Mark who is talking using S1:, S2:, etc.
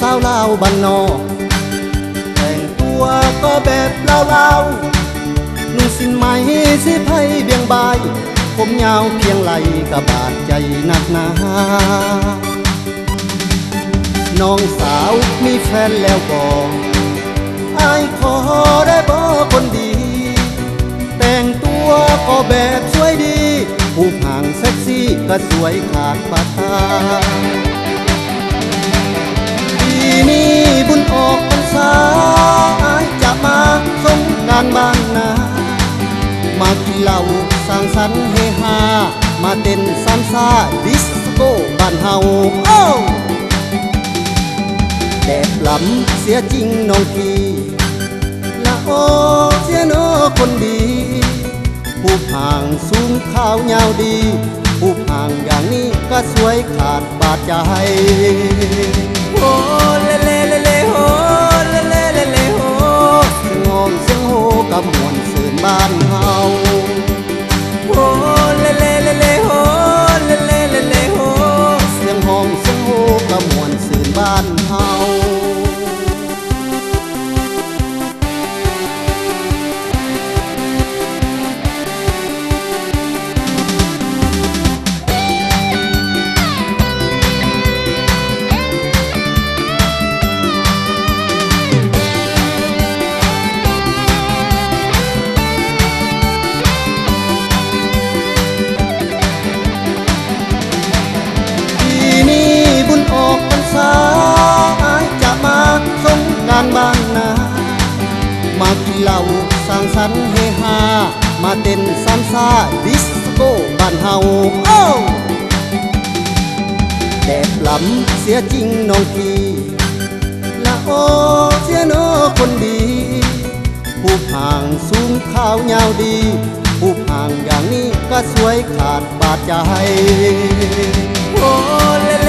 S1: สาวลาวบ้านนอกแต่งตัวก็แบบลาวๆนุ่งสิ้นไหมสิไผเบี่ยงบายผมยาวเพียงไหลกะบาดใจหนักหนาน้องสาวมีแฟนแล้วบ่อายขอได้บ่คนดีแต่งตัวก็แบบสวยดีผู้ห่างเซ็กซี่ก็สวยขาดปากตาปีนี้บุญออกพรรษาอายจะมาสงกรานต์บ้านนามากินเหล้าสร้างสรรค์เฮฮามาเต้นซัมซาดิสโก้บ้านเฮาโอ้แดดล้ำเสียจริงน้องพี่ละโอเสียโนคนดีผู้ห่างสูงขาวยาวดีผู้ห่างอย่างนี้ก็สวยขาดบาดใจโอ้เลเลเลเลโฮเลเลเลเลโฮเสียงงองเสียงโฮกับมวลสื่นบ้านเฮาโอ้เลเลเลเลโฮเลเลเลเลโฮเสียงห้องเสียงโฮกับมวลสื่นบ้านเฮาบ้านนามากินเหล้าสร้างสรรค์เฮฮามาเต้นซัมซาดิสโก้บ้านเฮาโอ้แดดล้ำเสียจริงน้องพี่ละโอเสียโนคนดีผู้ห่างสูงขาวยาวดีผู้ห่างอย่างนี้ก็สวยขาดบาดใจโอ้เลเล